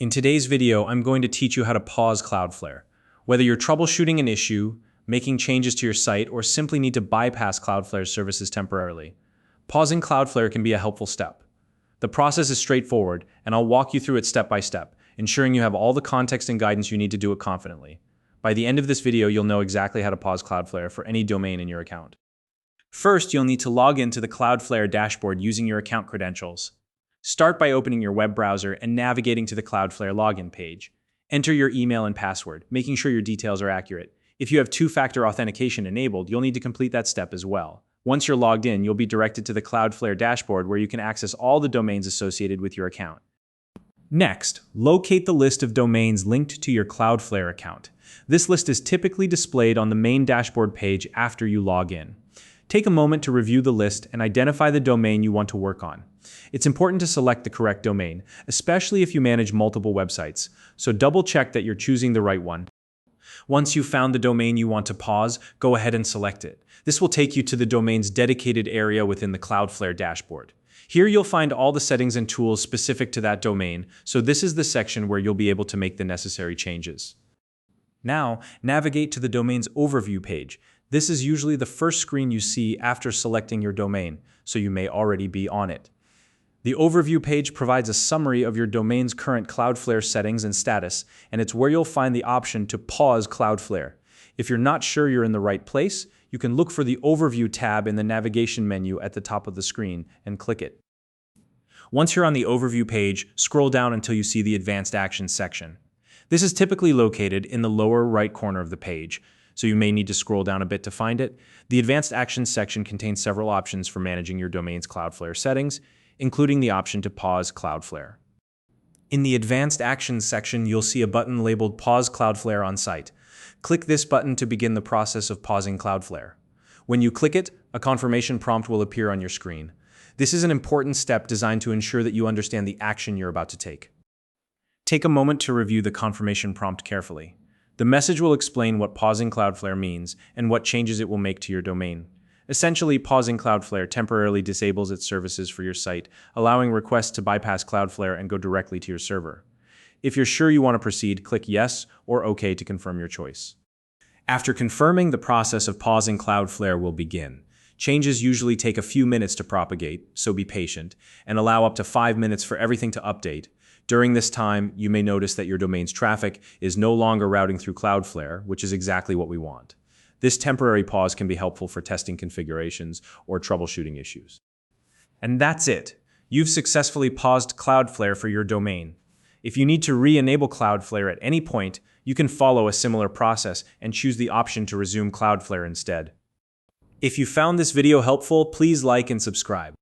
In today's video, I'm going to teach you how to pause Cloudflare. Whether you're troubleshooting an issue, making changes to your site, or simply need to bypass Cloudflare's services temporarily, pausing Cloudflare can be a helpful step. The process is straightforward, and I'll walk you through it step by step, ensuring you have all the context and guidance you need to do it confidently. By the end of this video, you'll know exactly how to pause Cloudflare for any domain in your account. First, you'll need to log into the Cloudflare dashboard using your account credentials. Start by opening your web browser and navigating to the Cloudflare login page. Enter your email and password, making sure your details are accurate. If you have two-factor authentication enabled, you'll need to complete that step as well. Once you're logged in, you'll be directed to the Cloudflare dashboard where you can access all the domains associated with your account. Next, locate the list of domains linked to your Cloudflare account. This list is typically displayed on the main dashboard page after you log in. Take a moment to review the list and identify the domain you want to work on. It's important to select the correct domain, especially if you manage multiple websites, so double-check that you're choosing the right one. Once you've found the domain you want to pause, go ahead and select it. This will take you to the domain's dedicated area within the Cloudflare dashboard. Here you'll find all the settings and tools specific to that domain, so this is the section where you'll be able to make the necessary changes. Now, navigate to the domain's overview page. This is usually the first screen you see after selecting your domain, so you may already be on it. The overview page provides a summary of your domain's current Cloudflare settings and status, and it's where you'll find the option to pause Cloudflare. If you're not sure you're in the right place, you can look for the Overview tab in the navigation menu at the top of the screen and click it. Once you're on the Overview page, scroll down until you see the Advanced Actions section. This is typically located in the lower right corner of the page, so you may need to scroll down a bit to find it. The Advanced Actions section contains several options for managing your domain's Cloudflare settings, including the option to pause Cloudflare. In the Advanced Actions section, you'll see a button labeled Pause Cloudflare on site. Click this button to begin the process of pausing Cloudflare. When you click it, a confirmation prompt will appear on your screen. This is an important step designed to ensure that you understand the action you're about to take. Take a moment to review the confirmation prompt carefully. The message will explain what pausing Cloudflare means and what changes it will make to your domain. Essentially, pausing Cloudflare temporarily disables its services for your site, allowing requests to bypass Cloudflare and go directly to your server. If you're sure you want to proceed, click Yes or OK to confirm your choice. After confirming, the process of pausing Cloudflare will begin. Changes usually take a few minutes to propagate, so be patient, and allow up to 5 minutes for everything to update. During this time, you may notice that your domain's traffic is no longer routing through Cloudflare, which is exactly what we want. This temporary pause can be helpful for testing configurations or troubleshooting issues. And that's it. You've successfully paused Cloudflare for your domain. If you need to re-enable Cloudflare at any point, you can follow a similar process and choose the option to resume Cloudflare instead. If you found this video helpful, please like and subscribe.